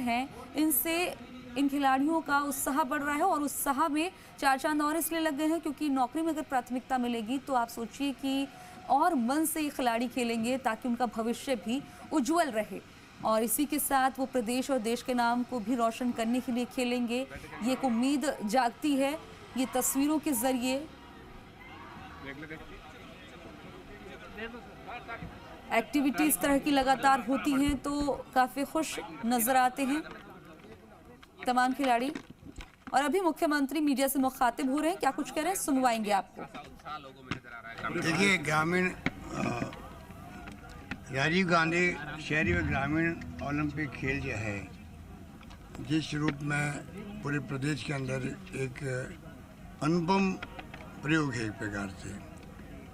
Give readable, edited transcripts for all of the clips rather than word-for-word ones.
हैं, इनसे इन खिलाड़ियों का उत्साह बढ़ रहा है और उत्साह में चार चांद और इसलिए लग गए हैं क्योंकि नौकरी में अगर प्राथमिकता मिलेगी तो आप सोचिए कि और मन से ये खिलाड़ी खेलेंगे ताकि उनका भविष्य भी उज्जवल रहे। और इसी के साथ वो प्रदेश और देश के नाम को भी रोशन करने के लिए खेलेंगे। ये एक उम्मीद जागती है ये तस्वीरों के जरिए। एक्टिविटी इस तरह की लगातार होती हैं तो काफी खुश नजर आते हैं तमाम खिलाड़ी। और अभी मुख्यमंत्री मीडिया से मुखातिब हो रहे हैं, क्या कुछ कह रहे हैं सुनवाएंगे आपको। देखिए, ग्रामीण राजीव गांधी शहरी व ग्रामीण ओलंपिक खेल जो है, जिस रूप में पूरे प्रदेश के अंदर एक अनुपम प्रयोग है, एक प्रकार से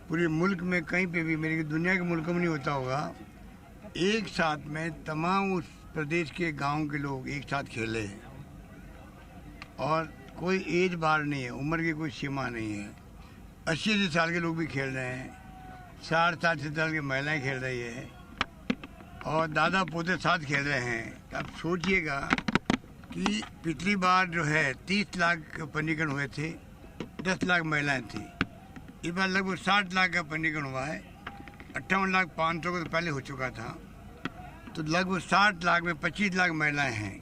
पूरे मुल्क में कहीं पे भी, मेरे दुनिया के मुल्कों में नहीं होता होगा, एक साथ में तमाम उस प्रदेश के गांव के लोग एक साथ खेले हैं और कोई एज बार नहीं है, उम्र की कोई सीमा नहीं है। 80 साल के लोग भी खेल रहे हैं, 60 साल की महिलाएं खेल रही है और दादा पोते साथ खेल रहे हैं। अब सोचिएगा कि पिछली बार जो है 30 लाख पंजीकरण हुए थे, 10 लाख महिलाएं थी। इस बार लगभग 60 लाख का पंजीकरण हुआ है। 58,500,000 को तो पहले हो चुका था, तो लगभग 60 लाख में 25 लाख महिलाएं हैं।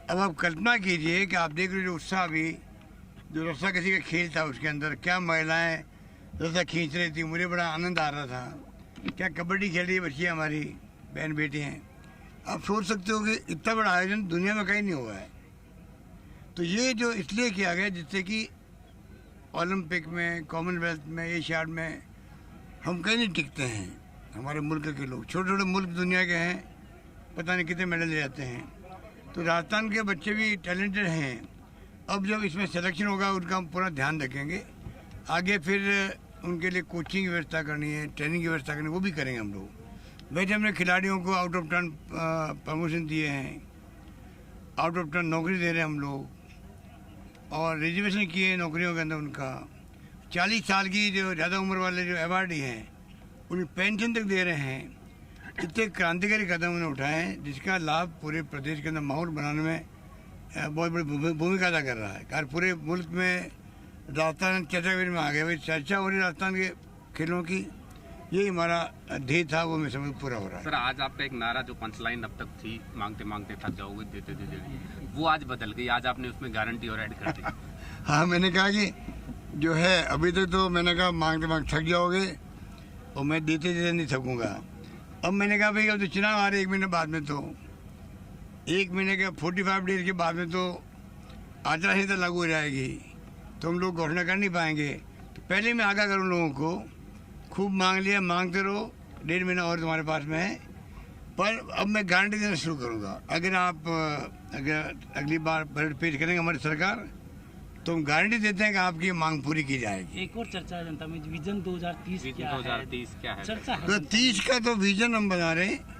अब आप कल्पना कीजिए कि आप देख रहे जो उत्साह भी, जो रस्सा कसी का खेल था उसके अंदर, क्या महिलाएं रस्सा खींच रही थी, मुझे बड़ा आनंद आ रहा था। क्या कबड्डी खेल रही बच्चियाँ हमारी बहन बेटी हैं। आप सोच सकते हो कि इतना बड़ा आयोजन दुनिया में कहीं नहीं हुआ है। तो ये जो इसलिए किया गया जिससे कि ओलंपिक में, कॉमनवेल्थ में, एशियाड में हम कहीं नहीं टिकते हैं। हमारे मुल्क के लोग, छोटे छोटे मुल्क दुनिया के हैं, पता नहीं कितने मेडल ले जाते हैं। तो राजस्थान के बच्चे भी टैलेंटेड हैं। अब जब इसमें सिलेक्शन होगा उनका हम पूरा ध्यान रखेंगे। आगे फिर उनके लिए कोचिंग की व्यवस्था करनी है, ट्रेनिंग की व्यवस्था करनी है, वो भी करेंगे हम लोग। वैसे हमने खिलाड़ियों को आउट ऑफ टर्न प्रमोशन दिए हैं, आउट ऑफ टर्न नौकरी दे रहे हैं हम लोग, और रिजर्वेशन किए हैं नौकरियों के अंदर उनका। 40 साल की जो ज़्यादा उम्र वाले जो अवार्डी हैं उन्हें पेंशन तक दे रहे हैं। इतने क्रांतिकारी कदम उन्होंने उठाए हैं जिसका लाभ पूरे प्रदेश के अंदर माहौल बनाने में बहुत बड़ी भूमिका अदा कर रहा है। कार पूरे मुल्क में राजस्थान चर्चा में आ गया, भाई चर्चा हो रही राजस्थान के खेलों की, ये हमारा ध्येय था, वो मैं समझ पूरा हो रहा है। सर, आज आपका एक नारा जो पंचलाइन अब तक थी, मांगते मांगते थक जाओगे, देते देते, वो आज बदल गई। आज आपने उसमें गारंटी और ऐड कर दी। हाँ, मैंने कहा कि जो है अभी तक तो मैंने कहा मांगते मांगते थक जाओगे और मैं देते देते नहीं थकूंगा। अब मैंने कहा भाई अब तो चुनाव आ रहे 1 महीने बाद में, तो 1 महीने के 45 डेज के बाद में तो आचार संहिता लागू हो जाएगी, तो हम लोग घोषणा कर नहीं पाएंगे। तो पहले मैं आगाह करूँ लोगों को, खूब मांग लिया, मांगते रहो, 1.5 महीना और तुम्हारे पास में है। पर अब मैं गारंटी देना शुरू करूँगा। अगर अगली बार बजट पेश करेंगे हमारी सरकार, तो हम गारंटी देते हैं कि आपकी मांग पूरी की जाएगी। एक और चर्चा है जनता में, विजन 2030 क्या है? चर्चा है। तो 30 का तो विजन हम बना रहे हैं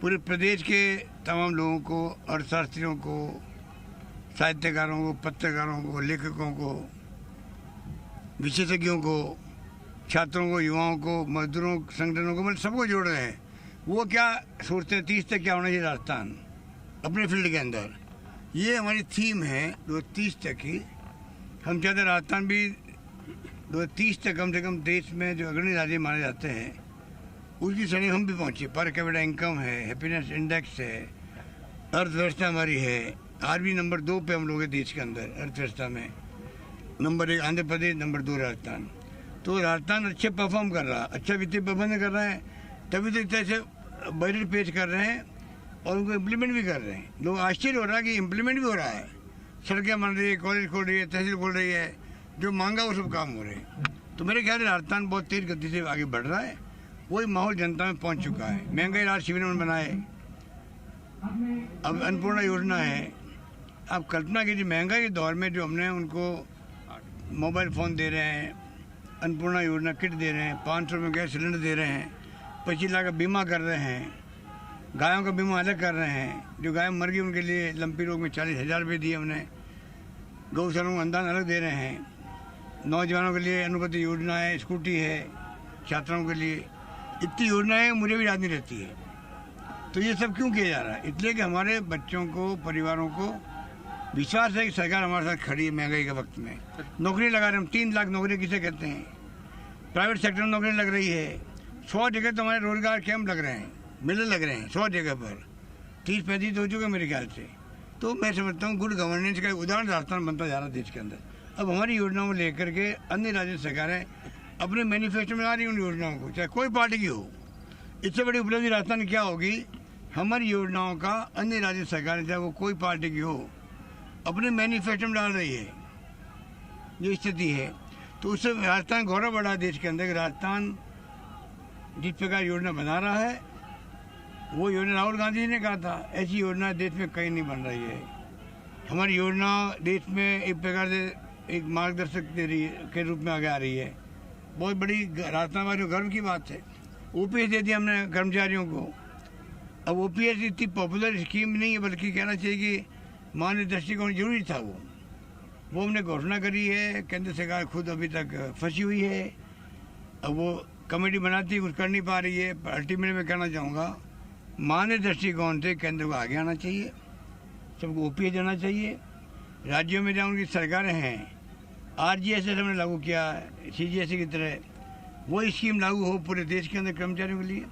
पूरे प्रदेश के तमाम लोगों को, अर्थशास्त्रियों को, साहित्यकारों को, पत्रकारों को, लेखकों को, विशेषज्ञों को, छात्रों को, युवाओं को, मजदूरों संगठनों को, मतलब सबको जोड़ रहे हैं। वो क्या सोचते हैं 30 तक क्या होना चाहिए राजस्थान अपने फील्ड के अंदर, ये हमारी थीम है 2030 तक की। हम चाहते हैं राजस्थान भी 2030 तक कम से कम देश में जो अग्रणी राज्य माने जाते हैं उसकी श्रेणी हम भी पहुँचे। पर कैपिटा इनकम है, हैप्पीनेस इंडेक्स है, अर्थव्यवस्था हमारी है। आज भी नंबर 2 पे हम लोग हैं देश के अंदर अर्थव्यवस्था में। Number 1 Andhra Pradesh, number 2 Rajasthan. तो राजस्थान अच्छे परफॉर्म कर रहा है, अच्छा वित्तीय प्रबंधन कर रहा है, तभी तो इस तरह से बजट पेश कर रहे हैं और उनको इम्प्लीमेंट भी कर रहे हैं। लोग आश्चर्य हो रहा है कि इम्प्लीमेंट भी हो रहा है। सड़कें बन रही है, कॉलेज खोल रही है, तहसील खोल रही है, जो मांगा वो सब काम हो रहे हैं। तो मेरे ख्याल से राजस्थान बहुत तेज गति से आगे बढ़ रहा है। वही माहौल जनता में पहुंच चुका है। महंगाई राहत शिविर में बनाए, अब अन्नपूर्णा योजना है। आप कल्पना कीजिए महंगाई के दौर में जो हमने उनको मोबाइल फ़ोन दे रहे हैं, अन्नपूर्णा योजना किट दे रहे हैं, 500 में गैस सिलेंडर दे रहे हैं, 25 लाख का बीमा कर रहे हैं, गायों का बीमा अलग कर रहे हैं। जो गाय मर गई उनके लिए लंपी रोग में 40,000 रुपये दिए हमने। गौशालाओं को अनुदान अलग दे रहे हैं। नौजवानों के लिए अनुपति योजना है, स्कूटी है, छात्राओं के लिए। इतनी योजनाएं मुझे भी याद नहीं रहती है। तो ये सब क्यों किया जा रहा है? इसलिए कि हमारे बच्चों को, परिवारों को विश्वास है कि सरकार हमारे साथ खड़ी है महंगाई के वक्त में। नौकरी लगा रहे हम, 3 लाख नौकरी किसे कहते हैं? प्राइवेट सेक्टर में नौकरी लग रही है। 100 जगह तो हमारे रोजगार कैंप लग रहे हैं, मेले लग रहे हैं 100 जगह पर, 30-35 हो चुके मेरे ख्याल से। तो मैं समझता हूँ गुड गवर्नेंस का उदाहरण राजस्थान बनता जा रहा है देश के अंदर। अब हमारी योजनाओं को लेकर के अन्य राज्य सरकारें अपने मैनिफेस्टो में ला रही हैं उन योजनाओं को, चाहे कोई पार्टी की हो। इससे बड़ी उपलब्धि राजस्थान की क्या होगी? हमारी योजनाओं का अन्य राज्य सरकारें, चाहे वो कोई पार्टी की हो, अपने मैनिफेस्टो में डाल रही है। ये स्थिति है, तो उससे राजस्थान गौरव बढ़ा देश के अंदर कि राजस्थान जिस प्रकार योजना बना रहा है, वो योजना राहुल गांधी जी ने कहा था, ऐसी योजना देश में कहीं नहीं बन रही है। हमारी योजना देश में एक प्रकार से एक मार्गदर्शक के रूप में आगे आ रही है। बहुत बड़ी राजस्थान वाले गर्व की बात है। ओपीएस दे दिया हमने कर्मचारियों को। अब ओपीएस इतनी पॉपुलर स्कीम नहीं है, बल्कि कहना चाहिए कि मानवीय दृष्टिकोण जरूरी था। वो हमने घोषणा करी है, केंद्र सरकार खुद अभी तक फंसी हुई है। अब वो कमेटी बनाती है, कुछ कर नहीं पा रही है। अल्टीमेटली मैं कहना चाहूँगा, मानवीय दृष्टिकोण से केंद्र को आगे आना चाहिए, सबको ओपीएस देना चाहिए। राज्यों में जहाँ उनकी सरकारें हैं, आरजीएसएस हमने लागू किया, सीजीएसई की तरह वो स्कीम लागू हो पूरे देश के अंदर कर्मचारियों के लिए।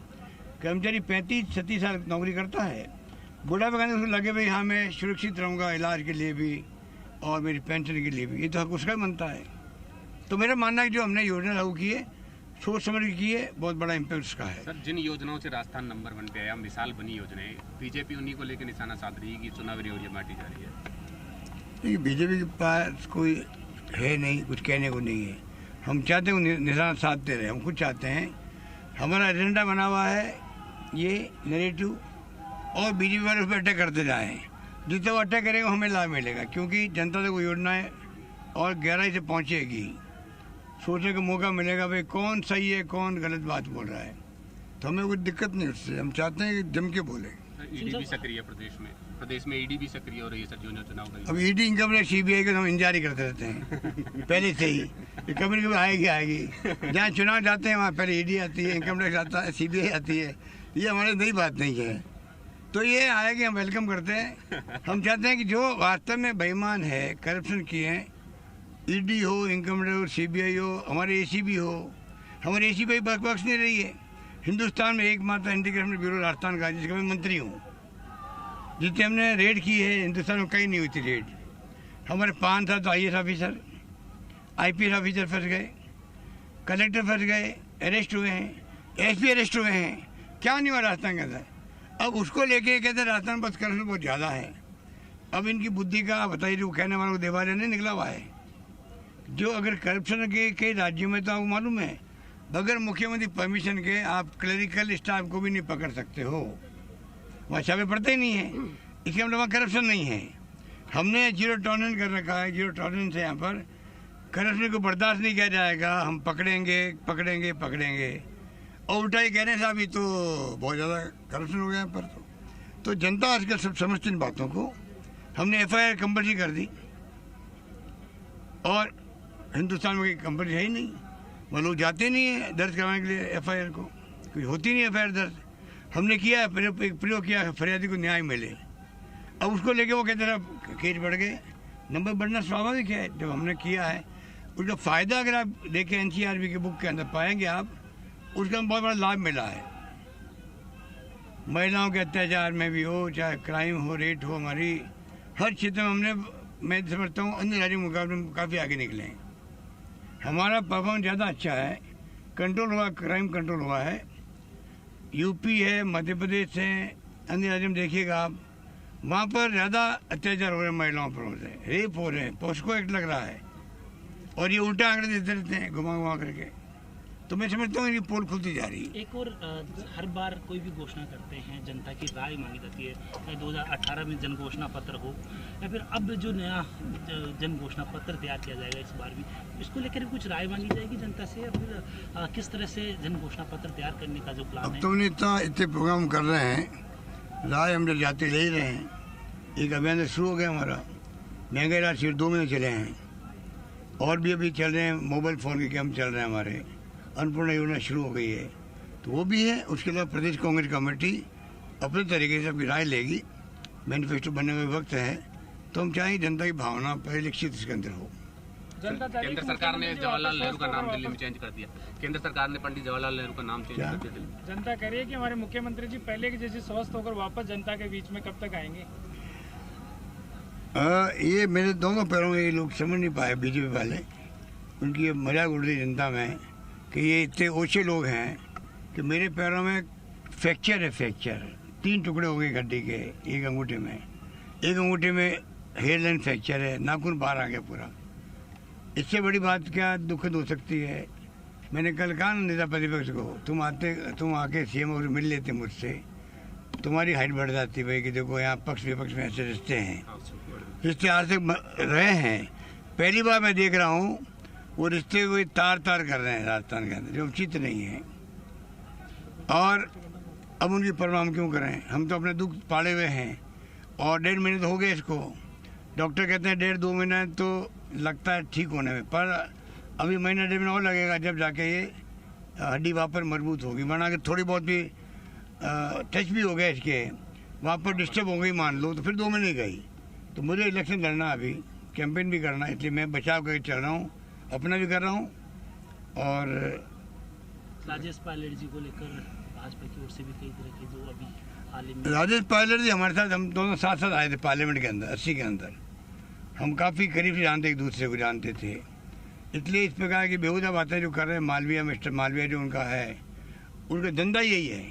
कर्मचारी 35-36 साल नौकरी करता है, बुढ़ापे का उसको लगे भाई हाँ मैं सुरक्षित रहूँगा इलाज के लिए भी और मेरी पेंशन के लिए भी, ये तो हक उसका बनता है। तो मेरा मानना है कि जो हमने योजना लागू की है, सोच समझ के की है, बहुत बड़ा इम्पैक्ट उसका है। सर, जिन योजनाओं से राजस्थान नंबर 1 पे आया, मिसाल बनी योजनाएं, बीजेपी उन्हीं को लेकर निशाना साध रही है कि चुनावी रेवड़िया बांटी जा रही है। बीजेपी के पास कोई है नहीं, कुछ कहने को नहीं है। हम चाहते हैं निशाना साधते रहे, हम खुद चाहते हैं। हमारा एजेंडा बना हुआ है ये नैरेटिव, और बीजेपी वाले उस पर अटैक करते जाएँ। जितना वो अटैक करेंगे हमें लाभ मिलेगा, क्योंकि जनता तक वो योजनाएँ और गहराई से पहुँचेगी। सोचने का मौका मिलेगा भाई कौन सही है, कौन गलत बात बोल रहा है। तो हमें कोई दिक्कत नहीं उससे, हम चाहते हैं कि जम के बोले। ईडी भी सक्रिय है प्रदेश में ईडी भी सक्रिय हो रही है सर, जो चुनाव का। अब ईडी इनकम टैक्स सीबीआई का हम इंतजार ही करते रहते हैं पहले से ही, कभी कभी आएगी। जहाँ चुनाव जाते हैं वहाँ पहले ईडी आती है, इनकम टैक्स आता है, सीबीआई आती है। ये हमारी नई बात नहीं है, तो ये आएगी, हम वेलकम करते हैं। हम चाहते हैं कि जो वास्तव में बेईमान है, करप्शन किए हैं, ईडी हो, इनकम टैक्स हो, सीबीआई हो, हमारे एसीबी हो, हमारे एसीबी बख्श नहीं रही है। हिंदुस्तान में एकमात्र इंटीग्रेशन ब्यूरो राजस्थान का, जिसका मैं मंत्री हूँ। जितने हमने रेड की है हिंदुस्तान में कहीं नहीं हुई थी रेड। हमारे 5 साल तो आईएएस ऑफिसर, आईपीएस ऑफिसर फंस गए, कलेक्टर फंस गए, अरेस्ट हुए हैं, एसपी अरेस्ट हुए हैं। क्या नहीं हुआ राजस्थान के अंदर? अब उसको लेके कहते हैं राजस्थान बस करप्शन बहुत ज़्यादा है। अब इनकी बुद्धि का बताइए, जो कहने वालों को देवालय नहीं निकला हुआ है। जो अगर करप्शन के राज्यों में तो आपको मालूम है, बगैर मुख्यमंत्री परमिशन के आप क्लरिकल स्टाफ को भी नहीं पकड़ सकते हो, वहाँ छापे पड़ते ही नहीं है। इसके मतलब वहाँ करप्शन नहीं है। हमने जीरो टॉलरेंस कर रखा है, जीरो टॉलरेंस है यहाँ पर। करप्शन को बर्दाश्त नहीं किया जाएगा, हम पकड़ेंगे पकड़ेंगे पकड़ेंगे। और उल्टा ही कह रहे हैं साहब ये तो बहुत ज़्यादा करप्शन हो गया यहाँ पर। तो जनता आजकल सब समझती इन बातों को। हमने एफआईआर कंपल्सरी कर दी, और हिंदुस्तान में कोई कंपनी है ही नहीं, वो लोग जाते नहीं है दर्ज करवाने के लिए एफआईआर को, कोई होती नहीं एफआईआर दर्ज। हमने किया, प्रयोग किया, फरियादी को न्याय मिले। अब उसको लेके वो कहते रहे केस बढ़ गए। नंबर बढ़ना स्वाभाविक है, जब हमने किया है उसका फ़ायदा अगर आप देखें एनसीआरबी के बुक के अंदर पाएंगे आप, उसका बहुत बड़ा लाभ मिला है। महिलाओं के अत्याचार में भी हो, चाहे क्राइम हो, रेट हो, हमारी हर क्षेत्र में हमने, मैं समझता हूँ अन्य राज्यों के मुकाबले में काफ़ी आगे निकले हैं। हमारा परफॉर्मेंस ज़्यादा अच्छा है, कंट्रोल हुआ, क्राइम कंट्रोल हुआ है। यूपी है, मध्य प्रदेश है, अन्य राज्य में देखिएगा आप, वहाँ पर ज़्यादा अत्याचार हो रहे हैं महिलाओं पर, रेप हो रहे हैं, पॉस्को एक्ट लग रहा है, और ये उल्टा आंकड़े देते रहते हैं घुमा घुमा करके। तो मैं समझता हूँ ये पोल खुलती जा रही है। एक और हर बार कोई भी घोषणा करते हैं, जनता की राय मांगी जाती है, चाहे 2018 में जन घोषणा पत्र हो, या फिर अब जो नया जन घोषणा पत्र तैयार किया जाएगा इस बार भी, इसको लेकर कुछ राय मांगी जाएगी जनता से, या फिर किस तरह से जन घोषणा पत्र तैयार करने का जो प्लान है? अब तो इतने प्रोग्राम कर रहे हैं, राय हम लोग जाते ले ही रहे हैं। एक अभियान शुरू हो गया हमारा, महंगाई राशि 2 महीने चले हैं, और भी अभी चल रहे हैं। मोबाइल फ़ोन के कैंप चल रहे हैं हमारे, अन्नपूर्णा योजना शुरू हो गई है, तो वो भी है। उसके अलावा प्रदेश कांग्रेस कमेटी अपने तरीके से अपनी राय लेगी। मैनिफेस्टो बनने में वक्त है, तो हम चाहेंगे जनता की भावना परिलक्षित इसके अंदर हो। केंद्र सरकार ने जवाहरलाल नेहरू का नाम दिल्ली में चेंज कर दिया। केंद्र सरकार ने पंडित जवाहरलाल नेहरू का नाम चेंज कर दिया दिल्ली में। जनता कह रही है कि हमारे मुख्यमंत्री जी पहले के जैसे स्वस्थ होकर वापस जनता के बीच में कब तक आएंगे? ये मेरे दोनों पैरों में ये लोग समझ नहीं पाए, बीजेपी वाले। उनकी ये मजाक उड़ रही जनता में कि ये इतने ओछे लोग हैं कि मेरे पैरों में फ्रैक्चर है, फ्रैक्चर 3 टुकड़े हो गए गड्ढे के, एक अंगूठे में, एक अंगूठे में हेयर लाइन फ्रैक्चर है, नाखून बाहर आ गया पूरा। इससे बड़ी बात क्या दुखद हो सकती है? मैंने कल कहा ना नेता प्रतिपक्ष को, तुम आके सीएम और मिल लेते मुझसे, तुम्हारी हाइट बढ़ जाती भाई कि देखो यहाँ पक्ष विपक्ष में ऐसे रिश्ते हैं, रिश्ते आज तक रहे हैं। पहली बार मैं देख रहा हूँ वो रिश्ते कोई तार कर रहे हैं राजस्थान के अंदर, जो उचित नहीं है। और अब उनकी परवाह हम क्यों करें? हम तो अपने दुख पाले हुए हैं और 1.5 महीने तो हो गए इसको। डॉक्टर कहते हैं 1.5-2 महीना तो लगता है ठीक होने में, पर अभी महीना 1.5 महीना और लगेगा जब जाके ये हड्डी वहाँ पर मजबूत होगी। वरना अगर थोड़ी बहुत भी टच भी हो गया इसके, वहाँ पर डिस्टर्ब हो गई मान लो, तो फिर 2 महीने गई। तो मुझे इलेक्शन लड़ना, अभी कैंपेन भी करना, इसलिए मैं बचाव करके चल रहा हूँ, अपना भी कर रहा हूँ। और राजेश पायलट जी को लेकर भाजपा की ओर से भी कई तरह की जो अभी हाल ही में राजेश पायलट जी हमारे साथ, हम दोनों साथ साथ आए थे पार्लियामेंट के अंदर 80 के अंदर। हम काफ़ी करीब से जानते, एक दूसरे को जानते थे। इसलिए इस प्रकार की बेहुदा बातें जो कर रहे हैं मालवीय, मिस्टर मालवीय जो उनका है, उनका धंधा यही है,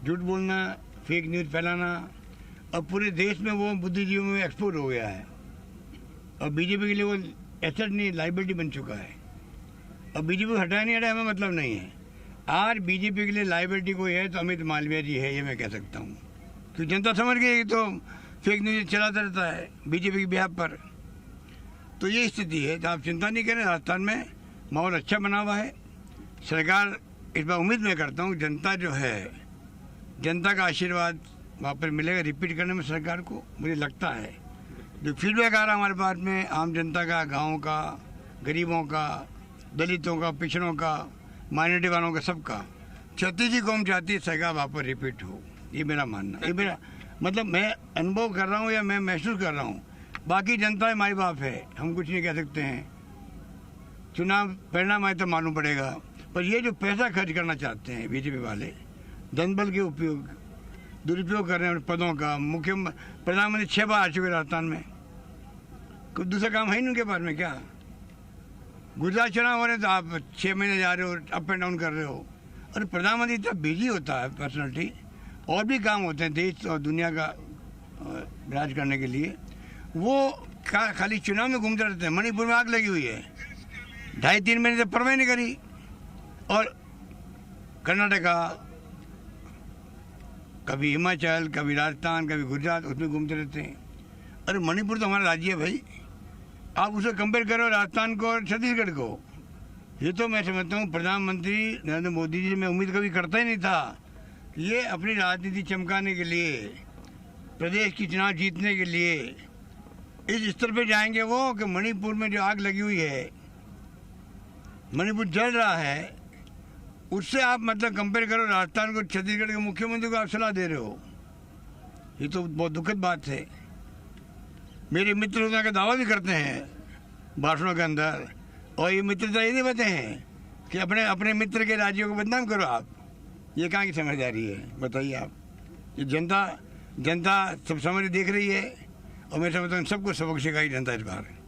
झूठ बोलना, फेक न्यूज़ फैलाना। अब पूरे देश में वो बुद्धिजीवियों में एक्सपोर्ट हो गया है और बीजेपी के लिए वो एसेट नहीं, लाइबिलिटी बन चुका है। अब बीजेपी को हटाया नहीं हटाया हमें मतलब नहीं है। आज बीजेपी के लिए लाइबिलिटी कोई है तो अमित मालवीय जी है, ये मैं कह सकता हूँ, क्योंकि जनता समझ गई तो फेक न्यूज़ चलाता रहता है बीजेपी के बिहाफ पर। तो ये स्थिति है, तो आप चिंता नहीं करें, राजस्थान में माहौल अच्छा बना हुआ है। सरकार, इस बार उम्मीद मैं करता हूँ जनता जो है, जनता का आशीर्वाद वहाँ पर मिलेगा रिपीट करने में सरकार को, मुझे लगता है। जो फीडबैक आ रहा है हमारे पास में आम जनता का, गाँव का, गरीबों का, दलितों का, पिछड़ों का, माइनॉरिटी वालों का, सबका, छत्तीस कौम चाहती है सरकार वहाँ पर रिपीट हो। ये मेरा मानना, ये मेरा मतलब मैं अनुभव कर रहा हूँ या मैं महसूस कर रहा हूँ। बाकी जनता माई बाप है, हम कुछ नहीं कह सकते हैं। चुनाव परिणाम आए तो मालूम पड़ेगा। पर ये जो पैसा खर्च करना चाहते हैं बीजेपी वाले, जनबल के उपयोग, दुरुपयोग कर रहे हैं पदों का। प्रधानमंत्री 6 बार आ चुके राजस्थान में, कोई दूसरा काम है नहीं उनके पास में क्या? गुजरात चुनाव हो रहे तो आप 6 महीने जा रहे हो, अप एंड डाउन कर रहे हो। और प्रधानमंत्री इतना बिजी होता है पर्सनैलिटी, और भी काम होते हैं देश और दुनिया का राज करने के लिए, वो खाली चुनाव में घूमते रहते हैं। मणिपुर में आग लगी हुई है, 2.5-3 महीने से परवाह नहीं करी। और कर्नाटका, कभी हिमाचल, कभी राजस्थान, कभी गुजरात, उसमें घूमते रहते हैं। अरे मणिपुर तो हमारा राज्य है भाई, आप उसे कंपेयर करो राजस्थान को और छत्तीसगढ़ को। ये तो मैं समझता हूँ प्रधानमंत्री नरेंद्र मोदी जी, मैं उम्मीद कभी करता ही नहीं था कि ये अपनी राजनीति चमकाने के लिए, प्रदेश की चुनाव जीतने के लिए इस स्तर पे जाएंगे वो, कि मणिपुर में जो आग लगी हुई है, मणिपुर जल रहा है, उससे आप मतलब कंपेयर करो राजस्थान को, छत्तीसगढ़ के मुख्यमंत्री को आप सलाह दे रहे हो। ये तो बहुत दुखद बात है। मेरे मित्र होने का दावा भी करते हैं भाषणों के अंदर, और ये मित्रता ये नहीं बताते हैं कि अपने अपने मित्र के राज्यों को बदनाम करो आप। ये कहाँ की समझदारी है बताइए आप? ये जनता सब समझ देख रही है, और मैं समझता हूँ सबको सबक सिखाई जनता इस बार।